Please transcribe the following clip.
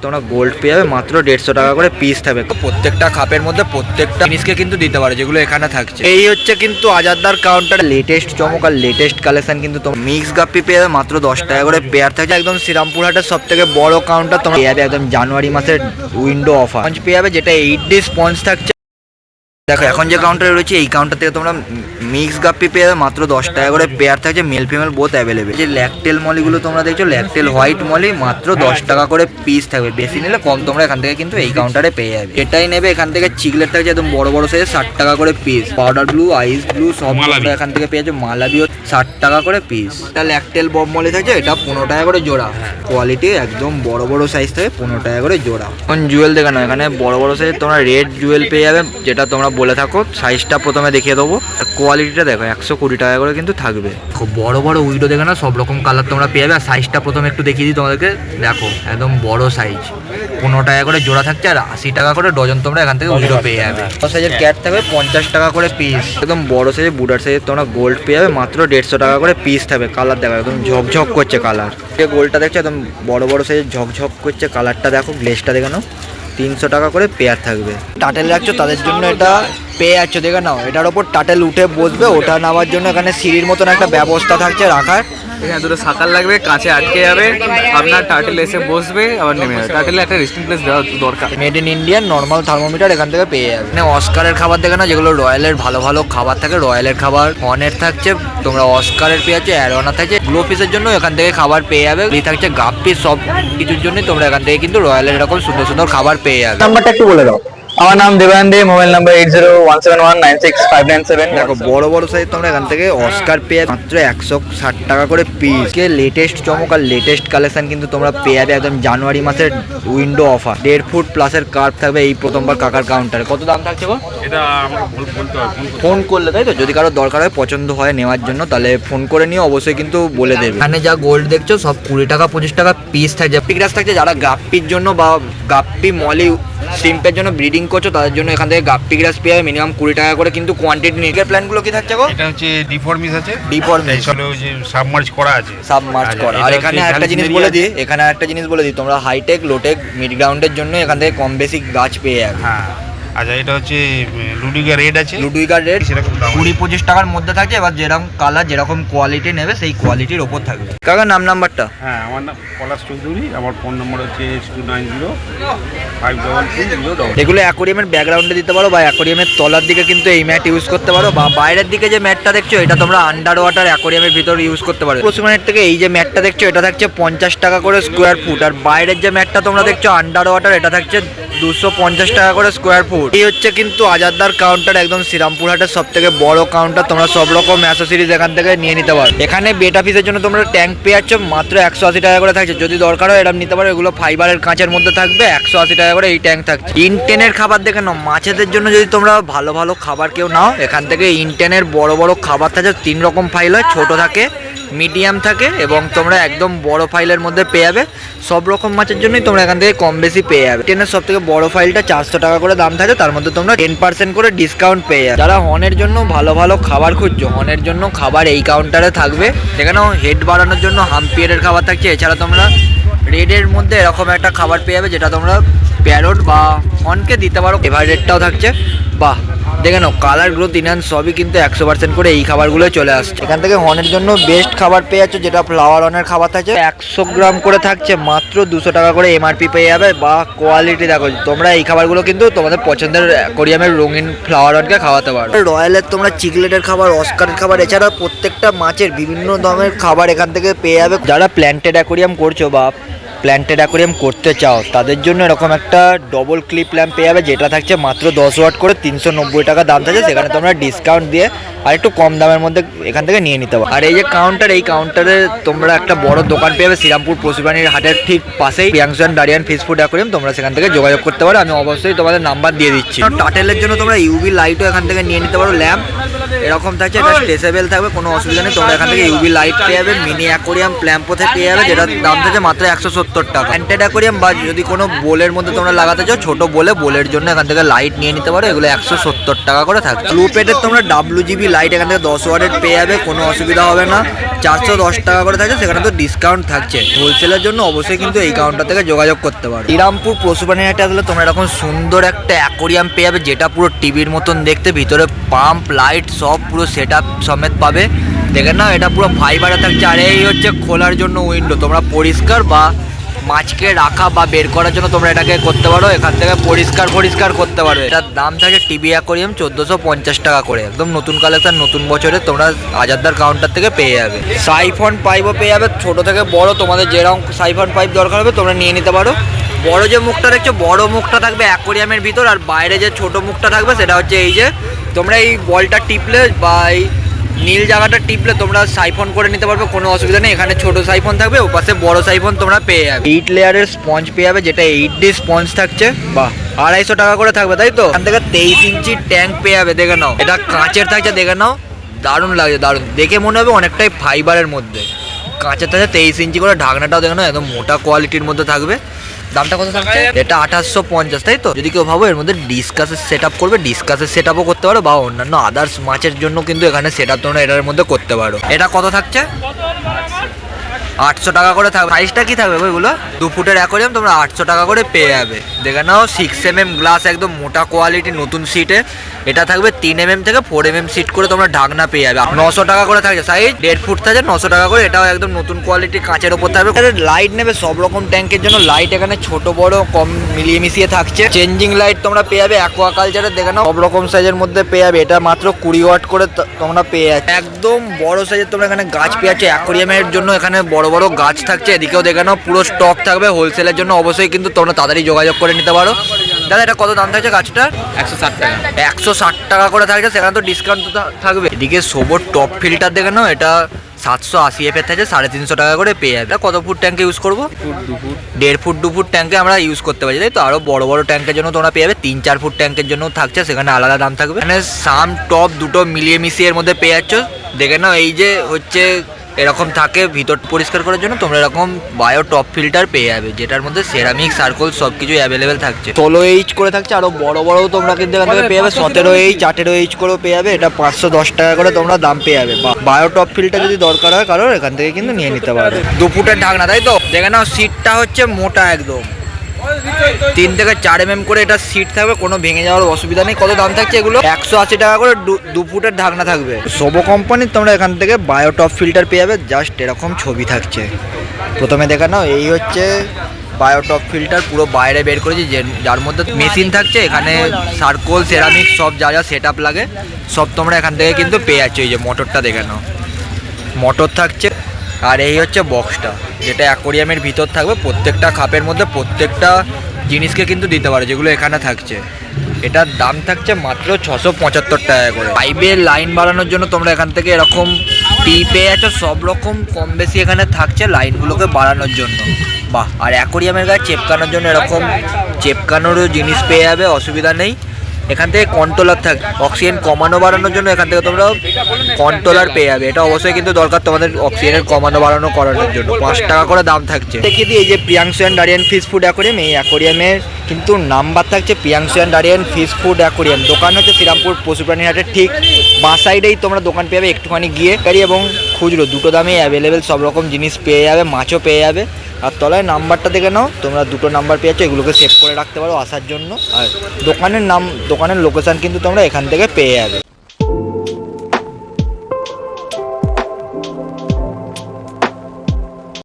তোমরা গোল্ড পেয়ে যাবে মাত্র 150 টাকা করে পিস থাকবে। প্রত্যেকটা কাপের মধ্যে প্রত্যেকটা জিনিসকে কিন্তু দিতে পারো যেগুলো এখানে থাকছে। এই হচ্ছে কিন্তু আজাদদার কাউন্টার লেটেস্ট চমক আর লেটেস্ট কালেকশন। কিন্তু তোমরা মিক্স গাপ্পি পেয়ে যাবে মাত্র 10 টাকা করে পেয়ার থাকছে। একদম শ্রীরামপুর হাটের সব থেকে বড় কাউন্টার তোমরা পেয়ে যাবে একদম জানুয়ারি মাসের উইন্ডো অফার স্পঞ্জ পেয়ে যাবে, যেটা 8D স্পঞ্জ থাকছে। দেখো এখন যে কাউন্টারে রয়েছে এই কাউন্টার থেকে তোমরা মিক্স গাপ্পি পেয়ে যাবে মাত্র 10 টাকা করে পেয়ার থাকছে। Male female both available. যে ল্যাকটেল মলিগুলো তোমরা দেখছো, ল্যাকটেল হোয়াইট মলি মাত্র 10 টাকা করে পিস থাকবে। বেশি নিলে কম তোমরা এখান থেকে কিন্তু এই কাউন্টারে পেয়ে যাবে। এটাই নেবে এখান থেকে চিকলেট থাকছে একদম বড় বড় সাইজে 60 টাকা করে পিস। পাউডার ব্লু, আইস ব্লু সব তোমরা এখান থেকে পেয়ে যাবে। মালাবিও 60 টাকা করে পিস। এটা ল্যাকটেল বব মলি থাকছে, এটা 15 টাকা করে জোড়া। কোয়ালিটি একদম বড় বড় সাইজ থাকে, 15 টাকা করে জোড়া। এখন জুয়েল দেখানো, এখানে বড় বড় সাইজে তোমরা রেড জুয়েল পেয়ে যাবে, যেটা তোমরা বলে থাকো। সাইজটা প্রথমে দেখিয়ে দেবো, কোয়ালিটিটা দেখো 120 টাকা করে কিন্তু থাকবে। খুব বড় বড় উইডো দেখে না, সব রকম কালার তোমরা পেয়ে যাবে। আর সাইজটা প্রথমে একটু দেখিয়ে দিই তোমাদেরকে, দেখো একদম বড় সাইজ, 15 টাকা করে জোড়া থাকছে। আর 80 টাকা করে ডজন তোমরা এখান থেকে উইডো পেয়ে যাবে। বড় সাইজের ক্যাট থাকবে 50 টাকা করে পিস। একদম বড় সাইজের বুডার সাইজের তোমরা গোল্ড পেয়ে যাবে মাত্র 150 টাকা করে পিস থাকবে। কালার দেখো একদম ঝকঝক করছে কালার। যে গোল্ডটা দেখছো একদম বড় বড় সাইজের ঝকঝক করছে কালারটা, দেখো গ্লেসটা দেখে নাও। 300 টাকা করে পেয়ার থাকবে। টাটেল রাখছো তাদের জন্য এটা পেয়ে যাচ্ছ, দেখে নাও। এটার ওপর টাটেল উঠে বসবে, ওটা নামার জন্য এখানে সিঁড়ির মতন একটা ব্যবস্থা থাকছে রাখার। এখানে দুটো সাকাল লাগবে, কাছে আটকে যাবে, আপনার টার্টেল এসে বসবে আবার নেমে যাবে। টার্টেলে একটা রেস্টিং প্লেস দেওয়া দরকার। Made in Indian normal thermometer এখান থেকে পেয়ে যাবে। মানে অস্কারের খাবার দেখে না, যেগুলো রয়্যালের ভালো ভালো খাবার থাকে, রয়্যালের খাবার হর্নের থাকছে, তোমরা অস্কারের পেয়ে যাচ্ছে, অ্যারোনা থাকছে। গ্লো পিসের জন্য এখান থেকে খাবার পেয়ে যাবে। থাকছে গাপ্পি, সব কিছুর জন্যই তোমরা এখান থেকে কিন্তু রয়্যালের এরকম সুন্দর সুন্দর খাবার পেয়ে যাবে। নাম্বারটা একটু বলে দাও। আমার নাম দেবায়ন দে, মোবাইল নাম্বার 8017196597। দেখো বড় বড় সাইজ তোমরা এখান থেকে অস্কার পেয়ে মাত্র 160 টাকা করে পিস। লেটেস্ট চমক আর লেটেস্ট কালেকশন কিন্তু তোমরা পেয়ে যাবে একদম জানুয়ারি মাসের উইন্ডো অফার। 1.5 ফুট প্লাসের কার্ভ থাকবে এই প্রথমবার কাকার কাউন্টারে। কত দাম থাকছে গো? এটা আমাকে বলতে হবে, ফোন করলে, তাই তো? যদি কারো দরকার হয় পছন্দ হয় নেওয়ার জন্য, তাহলে ফোন করে নিয়ে অবশ্যই কিন্তু বলে দেবে। এখানে যা গোল্ড দেখছো সব 20 টাকা 25 টাকা পিস থাকছে। পিকরাস থাকছে, যারা গাপ্পির জন্য বা গাপ্পি মলি সিম্পের জন্য ব্রিডিং করছো তাদের জন্য এখান থেকে গাপ্পি গ্রাস পেয়ে যাবে মিনিমাম 20 টাকা করে কিন্তু কোয়ান্টিটি নিয়ে। প্ল্যানগুলো কি থাকছে গো? এটা হচ্ছে ডিফর্মিস আছে, ডিফর্মিস আসলে ওই যে সাবমার্জ করা আছে, সাবমার্জ করা। আর এখানে একটা জিনিস বলে দিই, তোমরা হাইটেক লোটেক মিড গ্রাউন্ডের জন্য এখান থেকে কম বেশি গাছ পেয়ে যাবে। হ্যাঁ। আচ্ছা, এটা হচ্ছে লুডিগা রেড আছে, লুডুইগার রেড সেরকম দাম 20-25 টাকার মধ্যে থাকছে। এবার যেরকম কালার যেরকম কোয়ালিটি নেবে সেই কোয়ালিটির ওপর থাকবে। কাকা নাম নাম্বারটা? হ্যাঁ, আমার নাম পলাশ চৌধুরী, আমার ফোন নম্বর হচ্ছে 2905220। এগুলো অ্যাকোরিয়ামের ব্যাকগ্রাউন্ডে দিতে পারো বা অ্যাকোরিয়ামের তলার দিকে কিন্তু এই ম্যাট ইউজ করতে পারো, বা বাইরের দিকে যে ম্যাটটা দেখছো এটা তোমরা আন্ডার ওয়াটার অ্যাকোরিয়ামের ভিতর ইউজ করতে পারো। পশ্চিমবঙ্গের থেকে এই যে ম্যাটটা দেখছো এটা থাকছে 50 টাকা করে স্কোয়ার ফুট। আর বাইরের যে ম্যাটটা তোমরা দেখছো আন্ডার ওয়াটার, এটা থাকছে 250 টাকা করে স্কোয়ার ফুট। এই হচ্ছে কিন্তু আজাদদার কাউন্টার, একদম শ্রীরামপুর হাটের সব থেকে বড় কাউন্টার। তোমরা সব রকম অ্যাসেসরিজ এখান থেকে নিয়ে নিতে পারো। এখানে বেটা পিসের জন্য তোমরা ট্যাঙ্ক পেয়ে যাচ্ছ মাত্র 180 টাকা করে থাকছে। যদি দরকার হয় এরকম নিতে পারো। এগুলো ফাইবারের কাঁচের মধ্যে থাকবে, 180 টাকা করে এই ট্যাঙ্ক থাকছে। ইনটেনের খাবার দেখে নাও। মাছেদের জন্য যদি তোমরা ভালো ভালো খাবার কেউ নাও, এখান থেকে ইনটেনের বড় বড় খাবার থাকে। 3 রকম ফাইল হয়, ছোট থাকে, মিডিয়াম থাকে এবং তোমরা একদম বড় ফাইলের মধ্যে পেয়ে যাবে। সব রকম মাছের জন্যই তোমরা এখান থেকে কম বেশি পেয়ে যাবে। টেনের সব থেকে বড় ফাইলটা 400 টাকা করে দাম থাকে, তার মধ্যে তোমরা 10% করে ডিসকাউন্ট পেয়ে যাবে। যারা হর্নের জন্য ভালো ভালো খাবার খুঁজছো, হর্নের জন্য খাবার এই কাউন্টারে থাকবে। এখানেও হেড বাড়ানোর জন্য হাম্পিয়ারের খাবার থাকছে। এছাড়া তোমরা রেডের মধ্যে এরকম একটা খাবার পেয়ে যাবে, যেটা তোমরা প্যারট বা হর্নকে দিতে পারো। এভার রেডটাও থাকছে। বাহ, দেখে নাও কালার গ্রোথ ইনহ্যান্স সবই কিন্তু 100% করে এই খাবারগুলো চলে আসছে। এখান থেকে হর্নের জন্য বেস্ট খাবার পেয়ে যাচ্ছে, যেটা ফ্লাওয়ার অনের খাবার থাকছে। 100 গ্রাম করে থাকছে, মাত্র 200 টাকা করে এমআরপি পেয়ে যাবে। বা কোয়ালিটি দেখো, তোমরা এই খাবারগুলো কিন্তু তোমাদের পছন্দের অ্যাকোরিয়ামের রঙিন ফ্লাওয়ার অনকে খাওয়াতে পারো। রয়্যালের তোমরা চিকলেটের খাবার, অস্কারের খাবার, এছাড়া প্রত্যেকটা মাছের বিভিন্ন ধরনের খাবার এখান থেকে পেয়ে যাবে। যারা প্ল্যান্টেড অ্যাকোরিয়াম করছো বা প্ল্যান্টেড অ্যাকোরিয়াম করতে চাও তাদের জন্য এরকম একটা ডবল ক্লিপ ল্যাম্প পেয়ে যাবে, যেটা থাকছে মাত্র 10 ওয়াট করে 390 টাকা দাম থাকছে। সেখানে তোমরা ডিসকাউন্ট দিয়ে আর একটু কম দামের মধ্যে এখান থেকে নিয়ে নিতে পারো। আর এই যে কাউন্টার, এই কাউন্টারে তোমরা একটা বড় দোকান পেয়ে যাবে শ্রীরামপুর পশুপ্রাণীর হাটের ঠিক পাশেই, Priyanshu and Darien fish food aquarium. তোমরা সেখান থেকে যোগাযোগ করতে পারো, আমি অবশ্যই তোমাদের নাম্বার দিয়ে দিচ্ছি। টাটেলের জন্য তোমরা ইউভি লাইটও এখান থেকে নিয়ে নিতে পারো, ল্যাম্প। এরকম থাকছে, এটা স্ট্রেচেবল থাকবে, কোনো অসুবিধা নেই। তোমরা এখান থেকে ইউভি লাইট পেয়ে যাবে, মিনি অ্যাকোরিয়াম প্ল্যাম্পোতে পেয়ে যাবে, যেটার দাম থাকে মাত্র 170 টাকা। প্যান্টেড অ্যাকোরিয়াম বা যদি কোনো বোলের মধ্যে তোমরা লাগাতে চাও, ছোট বোলের জন্য এখান থেকে লাইট নিয়ে নিতে পারো, এগুলো 170 টাকা করে থাকে। ব্লু পেটের তোমরা WGB লাইট এখান থেকে 10 ওয়াটের পেয়ে যাবে, কোনো অসুবিধা হবে না, 410 টাকা করে থাকছে, সেখানে তো ডিসকাউন্ট থাকছে। হোলসেলের জন্য অবশ্যই কিন্তু এই কাউন্টার থেকে যোগাযোগ করতে পারো। শ্রীরামপুর পশুপ্রাণী হাটে আসলে তোমরা এরকম সুন্দর একটা অ্যাকোরিয়াম পেয়ে যাবে, যেটা পুরো টিভির মতন দেখতে, ভিতরে পাম্প লাইট সব পুরো সেট আপ সমেত পাবে। দেখে নাও, এটা পুরো ফাইবারে থাকছে, আর এই হচ্ছে খোলার জন্য উইন্ডো। তোমরা পরিষ্কার বা মাছকে রাখা বা বের করার জন্য তোমরা এটাকে করতে পারো, এখান থেকে পরিষ্কার করতে পারো। এটার দাম থাকে টিভি অ্যাকোরিয়াম 1450 টাকা করে, একদম নতুন কালেকশন, নতুন বছরে তোমরা আজাদদার কাউন্টার থেকে পেয়ে যাবে। সাইফন পাইপও পেয়ে যাবে, ছোট থেকে বড়, তোমাদের যেরকম সাইফন পাইপ দরকার হবে তোমরা নিয়ে নিতে পারো। বড় যে মুখটা দেখছো, বড় মুখটা থাকবে অ্যাকোরিয়ামের ভিতর, আর বাইরে যে ছোট মুখটা থাকবে সেটা হচ্ছে এই যে তোমরা এই বলটা টিপলে বা এই নীল জায়গাটা টিপলে তোমরা সাইফন করে নিতে পারবে, কোনো অসুবিধা নেই। এখানে ছোট সাইফন থাকবে, ও পাশে বড় সাইফন তোমরা পেয়ে যাবে। 8 লেয়ারের স্পঞ্জ পেয়ে যাবে, যেটা 8D স্পঞ্জ থাকছে, বাহ 250 টাকা করে থাকবে, তাই তো। এখান থেকে 23 ইঞ্চি ট্যাঙ্ক পেয়ে যাবে, দেখে নাও, এটা কাঁচের থাকছে, দেখে নাও, দারুণ লাগছে, দারুণ দেখে মনে হবে অনেকটাই ফাইবারের মধ্যে। কাঁচের থাকছে 23 ইঞ্চি করে, ঢাকনাটাও দেখে নাও একদম মোটা কোয়ালিটির মধ্যে থাকবে। দামটা কত থাকছে? এটা 2850, তাই তো। যদি কেউ ভাবো এর মধ্যে ডিসকাসের সেট আপ করবে, ডিসকাসের সেট আপও করতে পারো, বা অন্যান্য আদার্স মাছের জন্য কিন্তু এখানে সেট আপ তোমরা এটার মধ্যে করতে পারো। এটা কত থাকছে? 800 টাকা করে থাকবে। সাইজটা কি থাকবে ওইগুলো? 2 ফুটের অ্যাকোরিয়াম তোমরা 800 টাকা করে পেয়ে যাবে। দেখে নাও 6mm গ্লাস, একদম মোটা কোয়ালিটি, নতুন সিটে। এটা থাকবে 3mm থেকে 4mm সিট করে তোমরা ঢাকনা পেয়ে যাবে। 900 টাকা করে থাকছে। সাইজ 1.5 ফুট থাকে, 900 টাকা করে। এটাও একদম নতুন কোয়ালিটি, কাঁচের ওপর থাকবে। লাইট নেবে সব রকম ট্যাঙ্কের জন্য, লাইট এখানে ছোট বড় কম মিলিয়ে মিশিয়ে থাকছে। চেঞ্জিং লাইট তোমরা পেয়ে যাবে অ্যাকোয়াকালচারের, দেখে নাও সব রকম সাইজের মধ্যে পেয়ে যাবে। এটা মাত্র 20 ওয়াট করে তোমরা পেয়ে যাবে। একদম বড় সাইজের তোমরা এখানে গাছ পেয়ে যাচ্ছে অ্যাকোরিয়ামের জন্য, এখানে বড় বড় গাছ থাকছে। এদিকেও দেখে নাও পুরো স্টক থাকবে হোলসেলের জন্য, অবশ্যই কিন্তু তোমরা তাড়াতাড়ি যোগাযোগ করে নিতে পারো। দাদা এটা কত দাম থাকছে গাছটার? 160 টাকা। 160 টাকা করে থাকছে, সেখানে তো ডিসকাউন্ট তো থাকবে। এদিকে সোবোর টপ ফিল্টার দেখে নাও, এটা 780 এফ এর থাকে, 350 টাকা করে পেয়ে যাবে। কত ফুট ট্যাঙ্কে ইউজ করবো? 1.5 ফুট 2 ফুট ট্যাঙ্কে আমরা ইউজ করতে পারি, তাই তো। আরো বড় বড় ট্যাঙ্কের জন্য তোমরা পেয়ে যাবে। 3-4 ফুট ট্যাঙ্কের জন্য থাকছে, সেখানে আলাদা দাম থাকবে। এখানে সাম টপ দুটো মিলিয়ে মিশিয়ে এর মধ্যে পেয়ে যাচ্ছ। দেখে নাও, এই যে হচ্ছে এরকম থাকে ভিতর পরিষ্কার করার জন্য, তোমরা এরকম বায়ো টপ ফিল্টার পেয়ে যাবে, যেটার মধ্যে সেরামিক সার্কল সব কিছু অ্যাভেলেবেল থাকছে। 16H করে থাকছে, আরো বড় বড় তোমরা কিন্তু এখান থেকে পেয়ে যাবে। 17H 18H করেও পেয়ে যাবে। এটা 510 টাকা করে তোমরা দাম পেয়ে যাবে। বায়ো টপ ফিল্টার যদি দরকার হয় কারোর, এখান থেকে কিন্তু নিয়ে নিতে পারবে। 2 ফুটের ঢাকনা, তাই তো। দেখে নাও সিটটা হচ্ছে মোটা একদম, 3 থেকে 4mm করে এটা সিট থাকবে, কোনো ভেঙে যাওয়ার অসুবিধা নেই। কত দাম থাকছে এগুলো? 180 টাকা করে 2 ফুটের ঢাকনা থাকবে। সোবো কোম্পানির তোমরা এখান থেকে বায়ো টপ ফিল্টার পেয়ে যাবে। জাস্ট এরকম ছবি থাকছে, প্রথমে দেখে নাও, এই হচ্ছে বায়ো টপ ফিল্টার, পুরো বাইরে বের করেছি, যার মধ্যে মেশিন থাকছে। এখানে সার্কল সেরামিক সব যা যা সেট আপ লাগে সব তোমরা এখান থেকে কিন্তু পেয়ে যাচ্ছ। এই যে মোটরটা দেখে নাও, মোটর থাকছে। আর এই হচ্ছে বক্সটা, যেটা অ্যাকোরিয়ামের ভিতর থাকবে। প্রত্যেকটা খাপের মধ্যে প্রত্যেকটা জিনিসকে কিন্তু দিতে পারে, যেগুলো এখানে থাকছে। এটার দাম থাকছে মাত্র 675 টাকা করে। পাইপের লাইন বাড়ানোর জন্য তোমরা এখান থেকে এরকম টি পেয়ে যাচ্ছ, সব রকম কম বেশি এখানে থাকছে লাইনগুলোকে বাড়ানোর জন্য। বাহ, আর অ্যাকোরিয়ামের গায়ে চেপকানোর জন্য এরকম চেপকানোরও জিনিস পেয়ে যাবে, অসুবিধা নেই। এখান থেকে কন্ট্রোলার থাকবে, অক্সিজেন কমানো বাড়ানোর জন্য এখান থেকে তোমরা কন্ট্রোলার পেয়ে যাবে। এটা অবশ্যই কিন্তু দরকার তোমাদের অক্সিজেনের কমানো বাড়ানো করানোর জন্য। 5 টাকা করে দাম থাকছে। দেখিয়ে দিই, এই যে Priyanshu and Darien fish food aquarium, এই অ্যাকোরিয়ামের কিন্তু নাম্বার থাকছে Priyanshu and Darien fish food aquarium. দোকান হচ্ছে শ্রীরামপুর পশুপ্রাণী হাটের ঠিক বাঁ সাইডেই তোমরা দোকান পেয়ে যাবে। একটুখানি গিয়ে গাড়ি এবং খুচরো দুটো দামেই অ্যাভেলেবেল, সব রকম জিনিস পেয়ে যাবে, মাছও পেয়ে যাবে। আর তলায় নাম্বারটা দেখে নাও, তোমরা 2টো নাম্বার পেয়ে যাচ্ছ, এগুলোকে সেভ করে রাখতে পারো আসার জন্য। আর দোকানের নাম, দোকানের লোকেশান কিন্তু তোমরা এখান থেকে পেয়ে যাবে।